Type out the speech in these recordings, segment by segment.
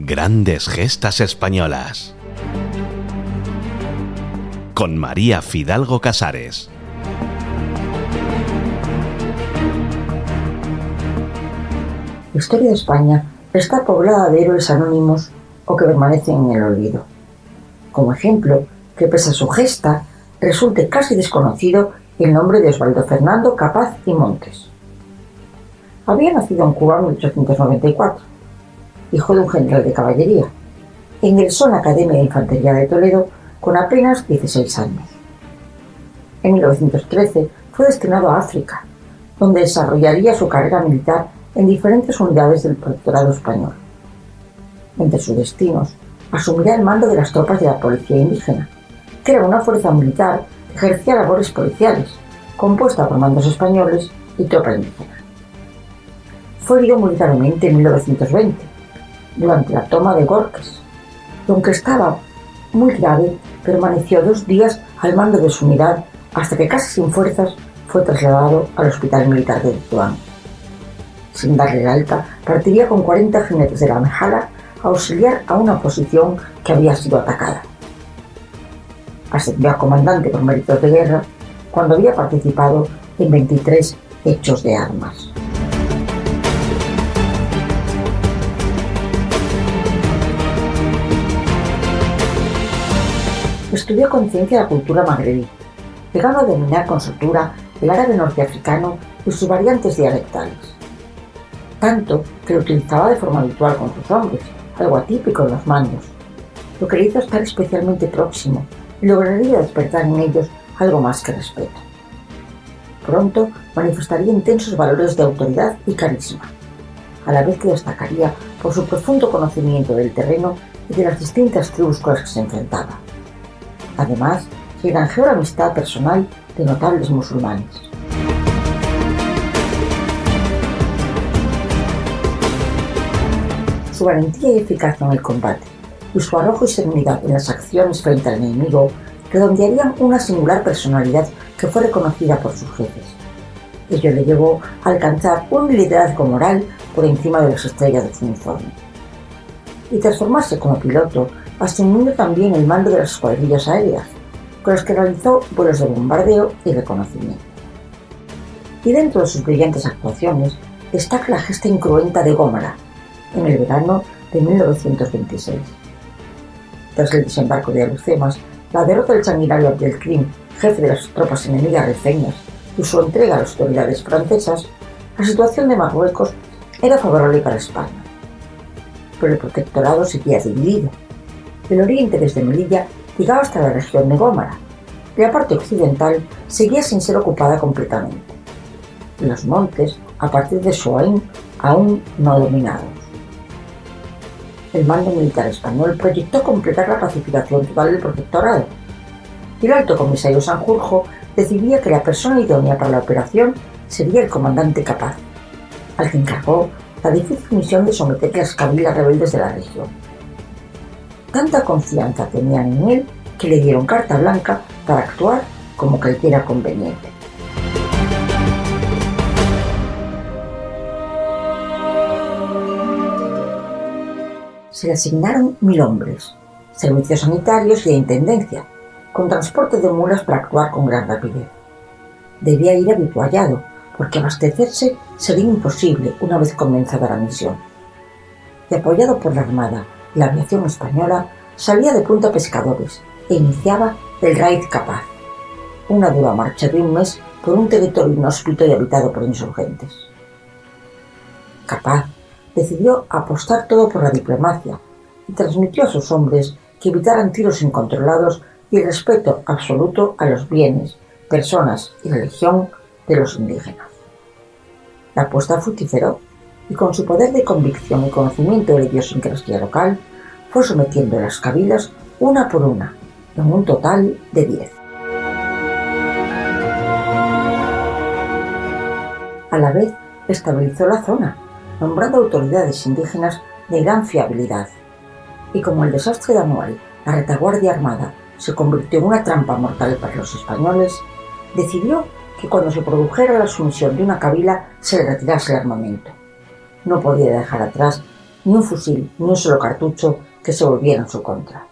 Grandes gestas españolas. Con María Fidalgo Casares. La historia de España está poblada de héroes anónimos o que permanecen en el olvido. Como ejemplo, que pese a su gesta, resulte casi desconocido el nombre de Osvaldo Fernando Capaz y Montes. Había nacido en Cuba en 1894, hijo de un general de caballería. Ingresó en la Academia de Infantería de Toledo con apenas 16 años. En 1913 fue destinado a África, donde desarrollaría su carrera militar en diferentes unidades del Protectorado español. Entre sus destinos, asumirá el mando de las tropas de la Policía Indígena, que era una fuerza militar que ejercía labores policiales, compuesta por mandos españoles y tropa indígena. Fue herido militarmente en 1920, durante la toma de Gorques, y aunque estaba muy grave, permaneció 2 días al mando de su unidad hasta que, casi sin fuerzas, fue trasladado al Hospital Militar de Tetuán. Sin darle el alta, partiría con 40 jinetes de la Mejala a auxiliar a una posición que había sido atacada. Ascendió a comandante por méritos de guerra cuando había participado en 23 hechos de armas. Estudió con ciencia la cultura magrebí, llegando a dominar con soltura el árabe norteafricano y sus variantes dialectales, tanto que lo utilizaba de forma habitual con sus hombres, algo atípico en los mandos, lo que le hizo estar especialmente próximo y lograría despertar en ellos algo más que respeto. Pronto manifestaría intensos valores de autoridad y carisma, a la vez que destacaría por su profundo conocimiento del terreno y de las distintas tribus con las que se enfrentaba. Además, se granjeó la amistad personal de notables musulmanes. Su valentía y eficacia en el combate y su arrojo y serenidad en las acciones frente al enemigo redondearían una singular personalidad que fue reconocida por sus jefes. Ello le llevó a alcanzar un liderazgo moral por encima de las estrellas de su uniforme. Y tras formarse como piloto, asumió también el mando de las escuadrillas aéreas, con las que realizó vuelos de bombardeo y reconocimiento. Y dentro de sus brillantes actuaciones destaca la gesta incruenta de Gómara, en el verano de 1926. Tras el desembarco de Alhucemas, la derrota del sanguinario Abdelkrim, jefe de las tropas enemigas rifeñas, y su entrega a las autoridades francesas, la situación de Marruecos era favorable para España. Pero el protectorado seguía dividido. El oriente desde Melilla llegaba hasta la región de Gómara, y la parte occidental seguía sin ser ocupada completamente. Y los montes, a partir de Soaín, aún no dominados. El mando militar español proyectó completar la pacificación total del protectorado, y el alto comisario Sanjurjo decidía que la persona idónea para la operación sería el comandante Capaz, al que encargó la difícil misión de someter las cabilas rebeldes de la región. Tanta confianza tenían en él que le dieron carta blanca para actuar como creyera conveniente. Se le asignaron 1000 hombres, servicios sanitarios y de intendencia, con transporte de mulas para actuar con gran rapidez. Debía ir habituallado, porque abastecerse sería imposible una vez comenzada la misión. Y apoyado por la Armada y la aviación española, salía de Punta Pescadores e iniciaba el Raid Capaz, una dura marcha de 1 mes por un territorio inhóspito y habitado por insurgentes. Capaz decidió apostar todo por la diplomacia y transmitió a sus hombres que evitaran tiros incontrolados y el respeto absoluto a los bienes, personas y religión de los indígenas. La apuesta fructiferó y con su poder de convicción y conocimiento de la idiosincrasia local fue sometiendo las cabilas una por una, en un total de 10. A la vez estabilizó la zona, nombrando autoridades indígenas de gran fiabilidad. Y como el desastre de Anual, la retaguardia armada, se convirtió en una trampa mortal para los españoles, decidió que cuando se produjera la sumisión de una cabila se le retirase el armamento. No podía dejar atrás ni un fusil, ni un solo cartucho que se volviera en su contra.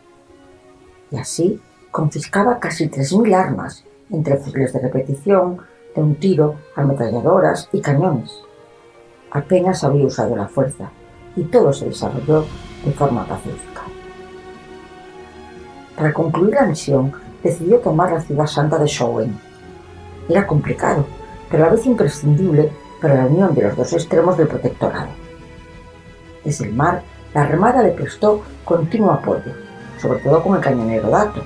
Y así confiscaba casi 3.000 armas, entre fusiles de repetición, de un tiro, ametralladoras y cañones. Apenas había usado la fuerza, y todo se desarrolló de forma pacífica. Para concluir la misión, decidió tomar la ciudad santa de Schoen. Era complicado, pero a la vez imprescindible para la unión de los dos extremos del protectorado. Desde el mar, la Armada le prestó continuo apoyo, sobre todo con el cañonero Dato,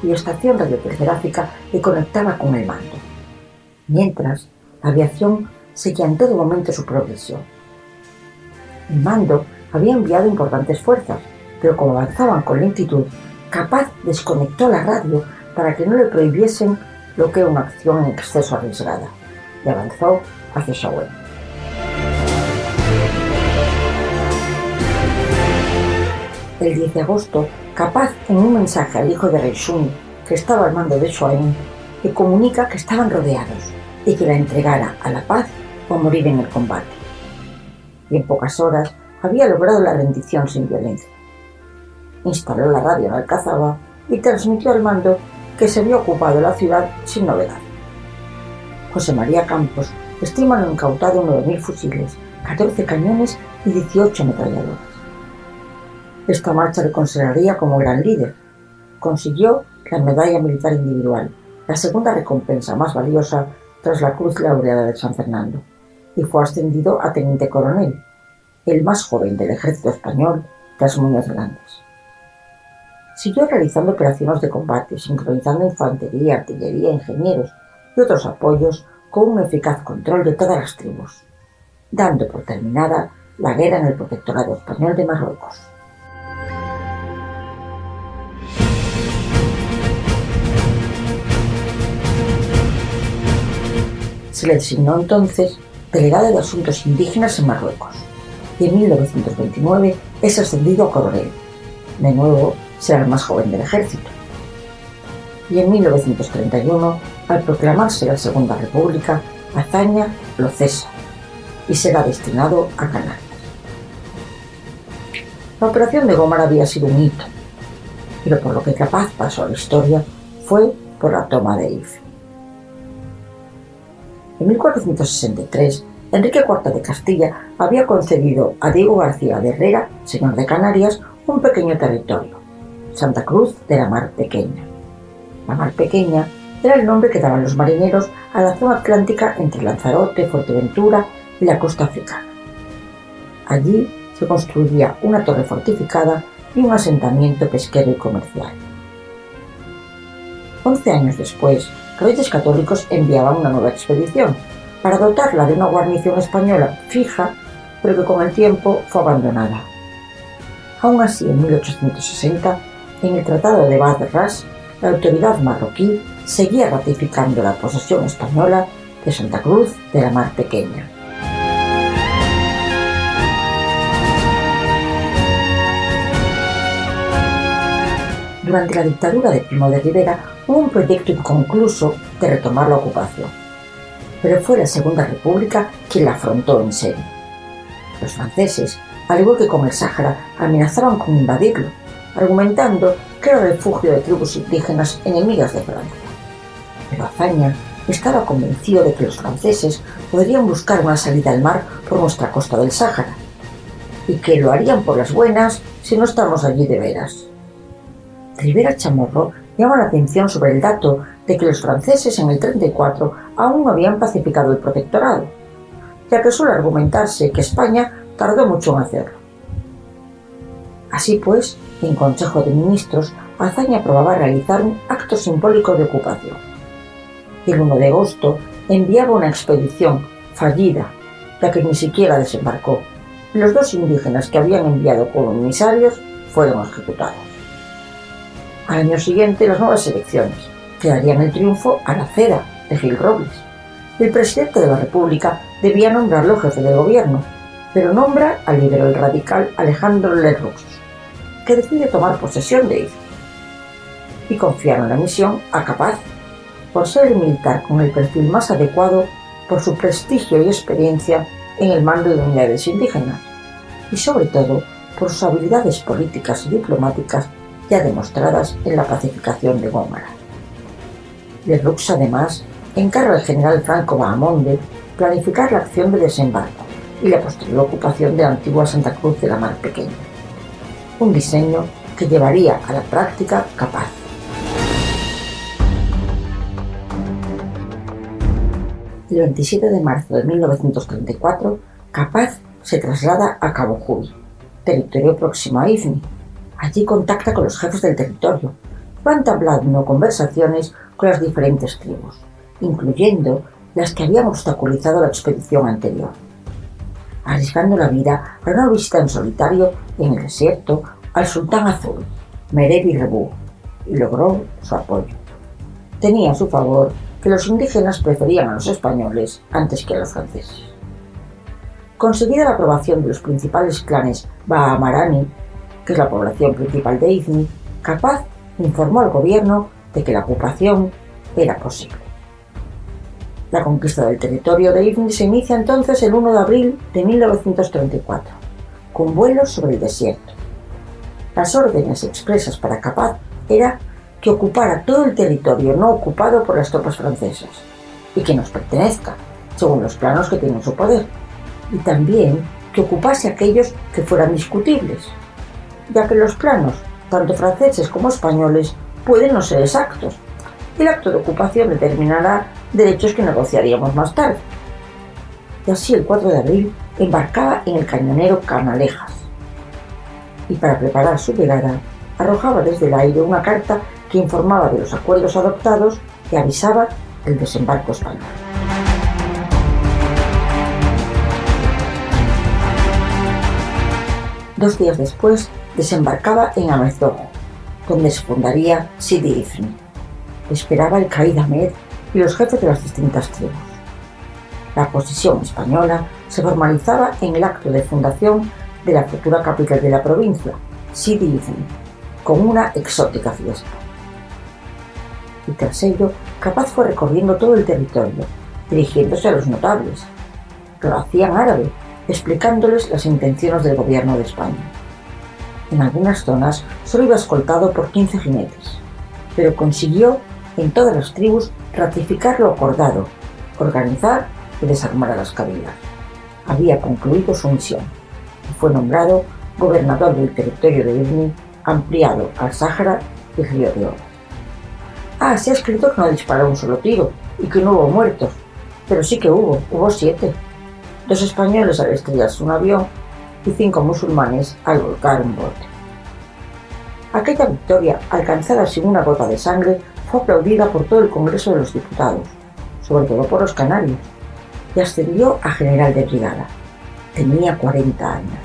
cuya estación radiotelegráfica le conectaba con el mando. Mientras, la aviación seguía en todo momento su progresión. El mando había enviado importantes fuerzas, pero como avanzaban con lentitud, Capaz desconectó la radio para que no le prohibiesen lo que era una acción en exceso arriesgada, y avanzó hacia Schoen. El 10 de agosto, Capaz, en un mensaje al hijo de Reichsund, que estaba al mando de Schoen, le comunica que estaban rodeados y que la entregara a la paz o a morir en el combate. Y en pocas horas había logrado la rendición sin violencia. Instaló la radio en Alcazaba y transmitió al mando que se había ocupado la ciudad sin novedad. José María Campos estima lo incautado 9.000 fusiles, 14 cañones y 18 ametralladoras. Esta marcha le consideraría como gran líder. Consiguió la medalla militar individual, la segunda recompensa más valiosa tras la Cruz Laureada de San Fernando, y fue ascendido a teniente coronel, el más joven del ejército español tras Muñoz Grandes. Siguió realizando operaciones de combate, sincronizando infantería, artillería, ingenieros y otros apoyos con un eficaz control de todas las tribus, dando por terminada la guerra en el Protectorado Español de Marruecos. Se le designó entonces delegado de Asuntos Indígenas en Marruecos, y en 1929 es ascendido a coronel. De nuevo, será el más joven del ejército. Y en 1931, al proclamarse la Segunda República, Azaña lo cesa y será destinado a Canarias. La operación de Gómara había sido un hito, pero por lo que Capaz pasó a la historia fue por la toma de Ife. En 1463, Enrique IV de Castilla había concedido a Diego García de Herrera, señor de Canarias, un pequeño territorio, Santa Cruz de la Mar Pequeña. La Mar Pequeña era el nombre que daban los marineros a la zona atlántica entre Lanzarote, Fuerteventura y la costa africana. Allí se construiría una torre fortificada y un asentamiento pesquero y comercial. 11 años después, Reyes Católicos enviaban una nueva expedición para dotarla de una guarnición española fija, pero que con el tiempo fue abandonada. Aún así, en 1860, en el Tratado de Badr-Ras, la autoridad marroquí seguía ratificando la posesión española de Santa Cruz de la Mar Pequeña. Durante la dictadura de Primo de Rivera hubo un proyecto inconcluso de retomar la ocupación, pero fue la Segunda República quien la afrontó en serio. Los franceses, al igual que con el Sáhara, amenazaron con invadirlo, argumentando que era refugio de tribus indígenas enemigas de Francia. Pero Azaña estaba convencido de que los franceses podrían buscar una salida al mar por nuestra costa del Sáhara, y que lo harían por las buenas si no estamos allí de veras. Rivera Chamorro llama la atención sobre el dato de que los franceses en el 34 aún no habían pacificado el protectorado, ya que suele argumentarse que España tardó mucho en hacerlo. Así pues, en Consejo de Ministros, Azaña aprobaba realizar un acto simbólico de ocupación. El 1 de agosto enviaba una expedición fallida, ya que ni siquiera desembarcó, y los 2 indígenas que habían enviado como emisarios fueron ejecutados. Al año siguiente, las nuevas elecciones, que darían el triunfo a la Cera de Gil Robles. El presidente de la República debía nombrarlo jefe de gobierno, pero nombra al liberal radical Alejandro Lerroux, que decide tomar posesión de Ife, y confiaron la misión a Capaz, por ser el militar con el perfil más adecuado por su prestigio y experiencia en el mando de unidades indígenas, y sobre todo por sus habilidades políticas y diplomáticas ya demostradas en la pacificación de Gómara. Lerroux, además, encarga al general Franco Bahamonde planificar la acción de desembarco y la posterior ocupación de la antigua Santa Cruz de la Mar Pequeña, un diseño que llevaría a la práctica Capaz. El 27 de marzo de 1934, Capaz se traslada a Cabo Juy, territorio próximo a Ifni. Allí contacta con los jefes del territorio y va entablando conversaciones con las diferentes tribus, incluyendo las que habían obstaculizado la expedición anterior, arriesgando la vida a una visita en solitario en el desierto al sultán azul, Merevi Rebú, y logró su apoyo. Tenía a su favor que los indígenas preferían a los españoles antes que a los franceses. Conseguida la aprobación de los principales clanes Bahamarani, que es la población principal de Ifni, Capaz informó al gobierno de que la ocupación era posible. La conquista del territorio de Ifni se inicia entonces el 1 de abril de 1934, con vuelos sobre el desierto. Las órdenes expresas para Capaz era que ocupara todo el territorio no ocupado por las tropas francesas y que nos pertenezca, según los planos que tiene en su poder, y también que ocupase aquellos que fueran discutibles, ya que los planos, tanto franceses como españoles, pueden no ser exactos. El acto de ocupación determinará derechos que negociaríamos más tarde. Y así el 4 de abril embarcaba en el cañonero Canalejas y para preparar su llegada arrojaba desde el aire una carta que informaba de los acuerdos adoptados y avisaba del desembarco español. Dos días después desembarcaba en Amezogo, donde se fundaría Sidi Ifni. Esperaba el Caid Ahmed y los jefes de las distintas tribus. La posición española se formalizaba en el acto de fundación de la futura capital de la provincia, Sidi Ifni, con una exótica fiesta. Y tras ello, Capaz fue recorriendo todo el territorio, dirigiéndose a los notables. Lo hacía en árabe, explicándoles las intenciones del gobierno de España. En algunas zonas solo iba escoltado por 15 jinetes, pero consiguió en todas las tribus ratificar lo acordado, organizar y desarmar a las cabilas. Había concluido su misión y fue nombrado gobernador del territorio de Ifni, ampliado al Sáhara y Río de Oro. Se ha escrito que no disparó un solo tiro y que no hubo muertos, pero sí que hubo 7. 2 españoles al estrellarse un avión y 5 musulmanes al volcar un bote. Aquella victoria, alcanzada sin una gota de sangre, fue aplaudida por todo el Congreso de los Diputados, sobre todo por los canarios, y ascendió a general de brigada. Tenía 40 años.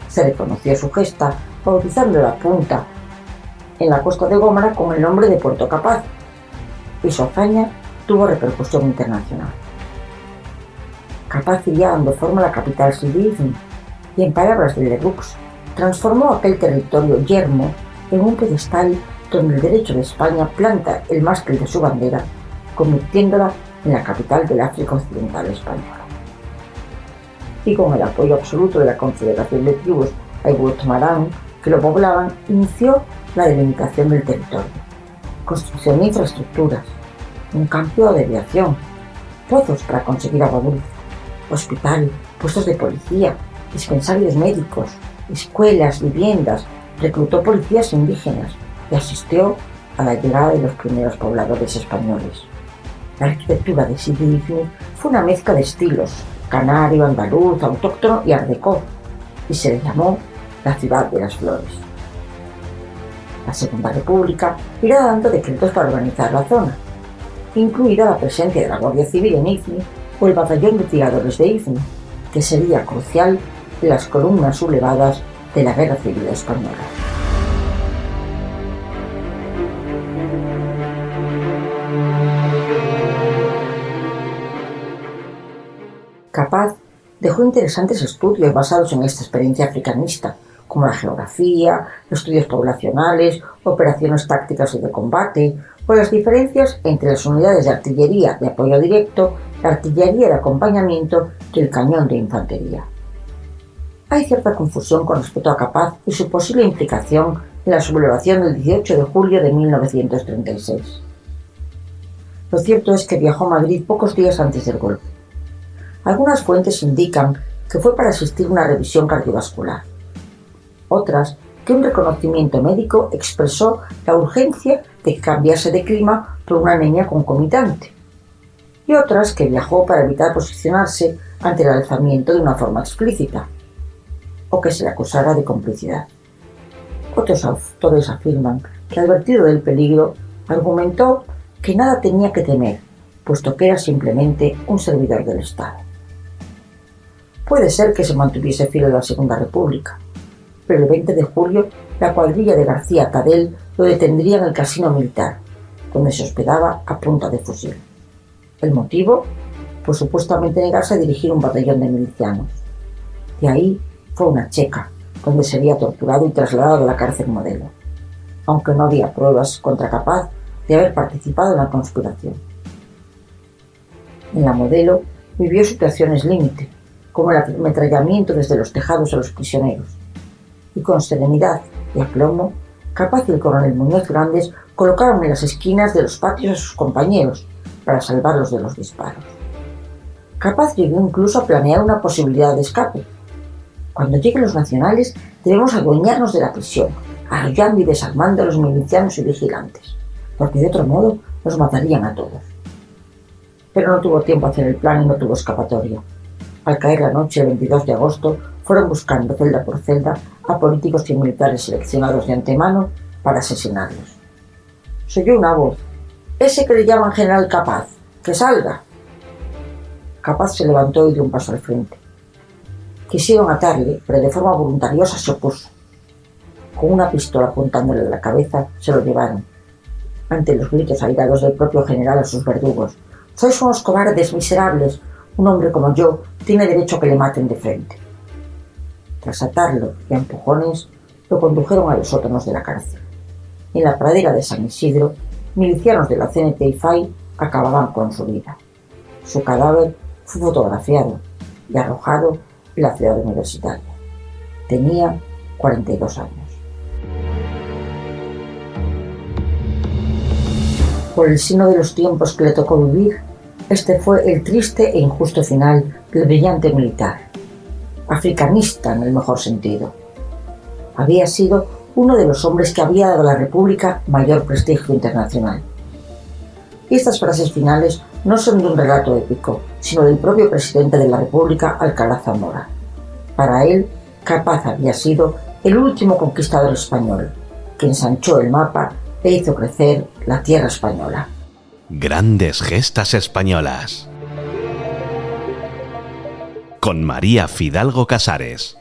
Se reconoció su gesta bautizando la punta en la costa de Gómara con el nombre de Puerto Capaz, y su hazaña tuvo repercusión internacional. Capaz iría dando forma a la capital Sidi Ifni, y en palabras de Lerroux, transformó aquel territorio yermo en un pedestal donde el derecho de España planta el mástil de su bandera, convirtiéndola en la capital del África Occidental española. Y con el apoyo absoluto de la Confederación de Tribus Aiwut-Marán, que lo poblaban, inició la delimitación del territorio, construcción de infraestructuras, un campo de aviación, pozos para conseguir agua dulce, hospital, puestos de policía, dispensarios médicos, escuelas, viviendas, reclutó policías indígenas y asistió a la llegada de los primeros pobladores españoles. La arquitectura de Sidi Ifni fue una mezcla de estilos, canario, andaluz, autóctono y art déco, y se le llamó la ciudad de las flores. La Segunda República irá dando decretos para organizar la zona, incluida la presencia de la Guardia Civil en Ifni o el batallón de tiradores de Ifni, que sería crucial en las columnas sublevadas de la Guerra Civil Española. Capaz dejó interesantes estudios basados en esta experiencia africanista, como la geografía, estudios poblacionales, operaciones tácticas y de combate, o las diferencias entre las unidades de artillería de apoyo directo, la artillería de acompañamiento y el cañón de infantería. Hay cierta confusión con respecto a Capaz y su posible implicación en la sublevación del 18 de julio de 1936. Lo cierto es que viajó a Madrid pocos días antes del golpe. Algunas fuentes indican que fue para asistir a una revisión cardiovascular. Otras, que un reconocimiento médico expresó la urgencia de que cambiase de clima por una anemia concomitante. Y otras, que viajó para evitar posicionarse ante el alzamiento de una forma explícita, o que se le acusara de complicidad. Otros autores afirman que, advertido del peligro, argumentó que nada tenía que temer, puesto que era simplemente un servidor del Estado. Puede ser que se mantuviese fiel a la Segunda República, pero el 20 de julio la cuadrilla de García Cadell lo detendría en el casino militar, donde se hospedaba a punta de fusil. ¿El motivo? Pues supuestamente negarse a dirigir un batallón de milicianos. De ahí fue una Checa, donde sería torturado y trasladado a la cárcel Modelo, aunque no había pruebas contra Capaz de haber participado en la conspiración. En la Modelo vivió situaciones límite, como el ametrallamiento desde los tejados a los prisioneros, y con serenidad y aplomo, Capaz y el coronel Muñoz Grandes colocaron en las esquinas de los patios a sus compañeros para salvarlos de los disparos. Capaz llegó incluso a planear una posibilidad de escape. Cuando lleguen los nacionales, debemos adueñarnos de la prisión, arrollando y desarmando a los milicianos y vigilantes, porque de otro modo nos matarían a todos. Pero no tuvo tiempo a hacer el plan y no tuvo escapatoria. Al caer la noche del 22 de agosto, fueron buscando celda por celda a políticos y militares seleccionados de antemano para asesinarlos. Se oyó una voz: «Ese que le llaman general Capaz, que salga». Capaz se levantó y dio un paso al frente. Quisieron atarle, pero de forma voluntariosa se opuso. Con una pistola apuntándole a la cabeza, se lo llevaron. Ante los gritos airados del propio general a sus verdugos: «Sois unos cobardes miserables. Un hombre como yo tiene derecho a que le maten de frente». Tras atarlo y a empujones, lo condujeron a los sótanos de la cárcel. En la pradera de San Isidro, milicianos de la CNT y FAI acababan con su vida. Su cadáver fue fotografiado y arrojado en la ciudad universitaria. Tenía 42 años. Por el signo de los tiempos que le tocó vivir, este fue el triste e injusto final del brillante militar, africanista en el mejor sentido. Había sido uno de los hombres que había dado a la República mayor prestigio internacional. Y estas frases finales no son de un relato épico, sino del propio presidente de la República, Alcalá Zamora. Para él, Capaz había sido el último conquistador español, que ensanchó el mapa e hizo crecer la tierra española. Grandes gestas españolas. Con María Fidalgo Casares.